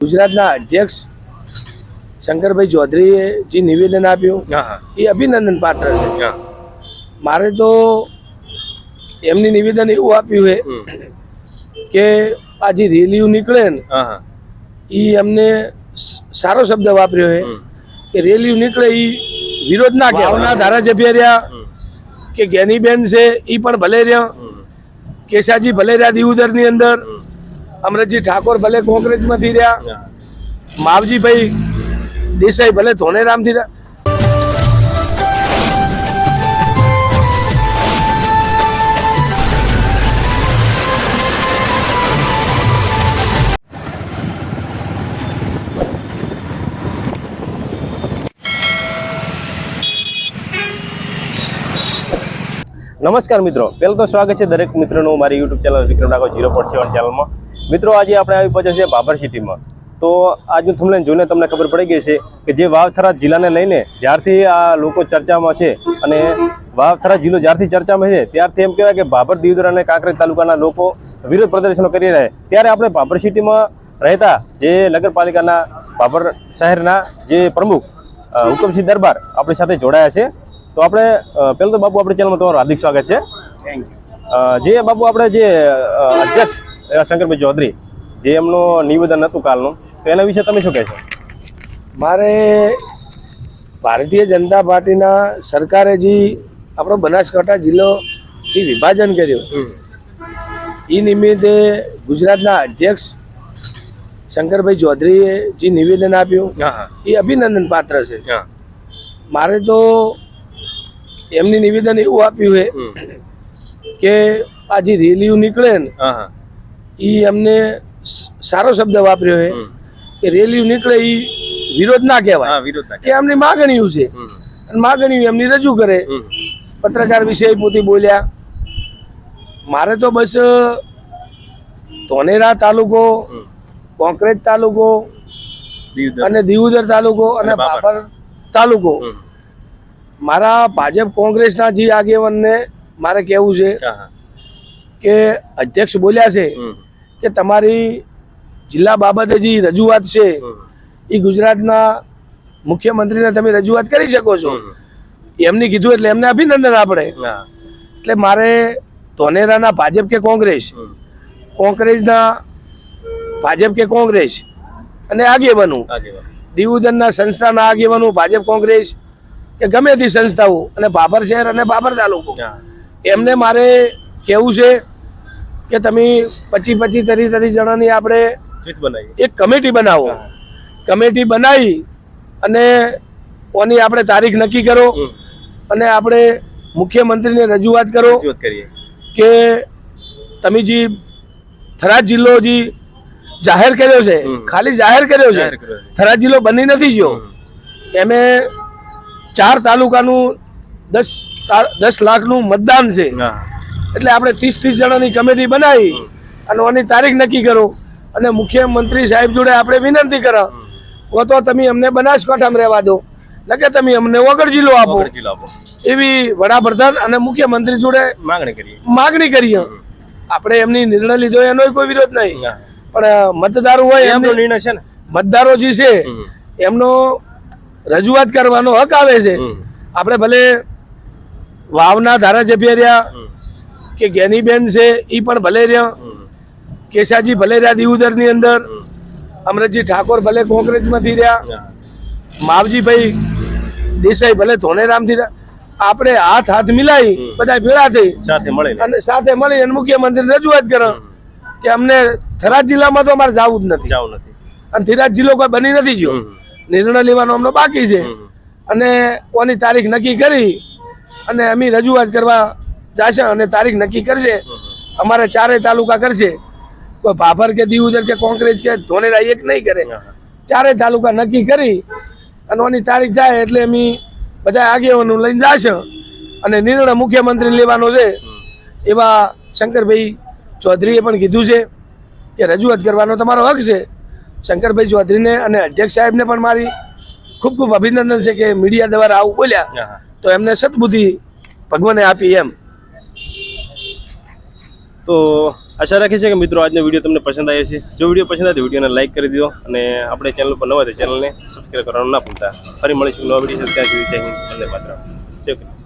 ગુજરાતના અધ્યક્ષ શંકરભાઈ ચૌધરીએ જે નિવેદન આપ્યું એ અભિનંદન પાત્ર છે. મારે તો એમની નિવેદન એવું આપ્યું છે કે આ જે રેલીઓ નીકળે ને એ અમને સારો શબ્દ વાપર્યો છે કે રેલીઓ નીકળે એ વિરોધ ના કહેવાના ધારાસભ્ય રહ્યા કે જ્ઞાનીબેન છે એ પણ ભલે રહ્યા, કેશાજી ભલે રહ્યા દીવદર ની અંદર, અમરતજી ઠાકોર ભલે કોંગ્રેસમાંથી રહ્યા, માવજીભાઈ દેસાઈ ભલે ધોનેરામથી રહ્યા. નમસ્કાર મિત્રો, પહેલું તો સ્વાગત છે દરેક મિત્રોનું મારી યુટ્યુબ ચેનલ વિક્રમ ડાકોર 0.7 ચેનલમાં. મિત્રો આજે આપણે આવી પહોંચ્યા છે બાબર સિટીમાં. તો આજનું થંબનેલ જોઈને તમને ખબર પડી ગઈ છે કે જે વાવ-થરાદ જિલ્લાને લઈને જ્યારથી આ લોકો ચર્ચામાં છે અને વાવ-થરાદ જિલ્લો જ્યારથી ચર્ચામાં છે ત્યારથી એમ કહેવાય કે બાબર, દીવદર અને કાંકરેજ તાલુકાના લોકો વિરોધ પ્રદર્શનો કરી રહ્યા. ત્યારે આપણે બાબર સિટીમાં રહેતા જે નગરપાલિકાના બાબર શહેરના જે પ્રમુખ હુકમસિંહ દરબાર આપણી સાથે જોડાયા છે. તો આપણે પહેલું તો બાપુ આપણી ચેનલમાં તમારું હાર્દિક સ્વાગત છે. Thank you. જે બાપુ આપણે જે અધ્યક્ષ શંકરભાઈ ચૌધરી જે એમનું નિવેદન હતું કાલનું, તો એના વિશે તમે શું કહેશો? મારે ભારતીય જનતા પાર્ટીના સરકારે જે આપણો બનાસકાંઠા જિલ્લો જે વિભાજન કર્યું એ નિમિત્તે ગુજરાતના અધ્યક્ષ શંકરભાઈ ચૌધરીએ જે નિવેદન આપ્યું એ અભિનંદન પાત્ર છે. મારે તો એમની નિવેદન એવું આપ્યું છે કે આ જે રેલીઓ નીકળે ને એ અમને સારો શબ્દ વાપર્યો છે કે રેલીઓ નીકળે એ વિરોધ ના કહેવાય, કે એમની માગણીઓ છે અને માગણીઓ એમની રજૂ કરે. પત્રકાર વિષય પોતે બોલ્યા. મારે તો બસ ધોનેરા તાલુકો, કોંકરેજ તાલુકો અને દીવદર તાલુકો અને બાબર તાલુકો, મારા ભાજપ કોંગ્રેસના જે આગેવાનને મારે કહેવું છે કે અધ્યક્ષ બોલ્યા છે કે તમારી જિલ્લા બાબતે જે રજૂઆત છે એ ગુજરાતના મુખ્યમંત્રીને તમે રજૂઆત કરી શકો છો. એમને કીધું એટલે એમને અભિનંદન આપણે. એટલે મારે ધોનેરાના ભાજપ કે કોંગ્રેસ, કોંગ્રેસના ભાજપ કે કોંગ્રેસ અને આગેવાનો, દીવદરના સંસ્થાના આગેવાનો ભાજપ કોંગ્રેસ કે ગમે તે સંસ્થાઓ અને બાબર શહેર અને બાબર તાલુકો, એમને મારે કહેવું છે કે તમે 25-30 જણાની આપણે એક કમિટી બનાવો. કમિટી બનાવી અને ઓની આપણે તારીખ નક્કી કરો અને આપણે મુખ્યમંત્રીને રજૂઆત કરો કે તમે જે થરાદ જિલ્લો જે જાહેર કર્યો છે, ખાલી જાહેર કર્યો છે, થરાદ જિલ્લો બની નથી ગયો. એમે 4 તાલુકાનું 10 લાખનું મતદાન છે. એટલે આપણે 30 જણાની કમિટી બનાવી અને ઓની તારીખ નક્કી કરો અને મુખ્યમંત્રી સાહેબ જોડે આપણે વિનંતી કરો તો તમે અમને બનાસકાંઠામાં રહેવા દો, ન કે તમે અમને વગર જિલ્લો આપો, એવી વડાપ્રધાન અને મુખ્યમંત્રી જોડે માગણી કરીએ. આપણે એમની નિર્ણય લીધો એનો કોઈ વિરોધ નહીં, પણ મતદારો હોય એમનો નિર્ણય છે ને, મતદારો જે છે એમનો રજૂઆત કરવાનો હક આવે છે. આપણે ભલે વાવના ધારાસભ્ય રહ્યા કે જ્ઞાનીબેન છે એ પણ ભલે રહ્યા, કેશાજી ભલે રહ્યા દીવદર ની અંદર, અમરતજી ઠાકોર ભલે કોંગ્રેસમાંથી રહ્યા, માવજીભાઈ દેસાઈ ભલે ધોનેરામથી રહ્યા. આપણે હાથ મિલાવી બધા ભેળા થઈ સાથે મળી અને મુખ્યમંત્રીને રજૂઆત કરો કે અમને થરાદ જિલ્લામાં તો અમારે જવું જ નથી અને થરાદ જિલ્લો કોઈ બની નથી ગયો. નિર્ણય લેવાનો અમને બાકી છે અને કોની તારીખ નક્કી કરી અને અમે રજૂઆત કરવા જશે અને તારીખ નક્કી કરશે. અમારે 4 તાલુકા કરશે, કોઈ ભાભર કે દીવદર કે કોંગ્રેસ કે ધોનેરા એક નહીં કરે. 4 તાલુકા નક્કી કરી અને ઓની તારીખ થાય એટલે અમે બધા આગેવાનો લઈને જશે અને નિર્ણય મુખ્યમંત્રી લેવાનો છે. એવા શંકરભાઈ ચૌધરીએ પણ કીધું છે કે રજૂઆત કરવાનો તમારો હક છે. શંકરભાઈ ચૌધરીને અને અધ્યક્ષ સાહેબને પણ મારી ખૂબ ખૂબ અભિનંદન છે કે મીડિયા દ્વારા આવું બોલ્યા તો એમને સદબુદ્ધિ ભગવાને આપી. એમ તો આશા રાખીએ છીએ કે મિત્રો આજનો વિડીયો તમને પસંદ આવ્યો છે. જો વિડીયો પસંદ આવે તો વિડીયોને લાઇક કરી દો અને આપણે ચેનલ પર નવા હોય તો ચેનલને સબસ્ક્રાઈબ કરવાનું ના ભૂલતા. ફરી મળીશું નવા વિડીયો સાથે. ત્યાં સુધી જય હિન્દ, વંદે માતરમ. જય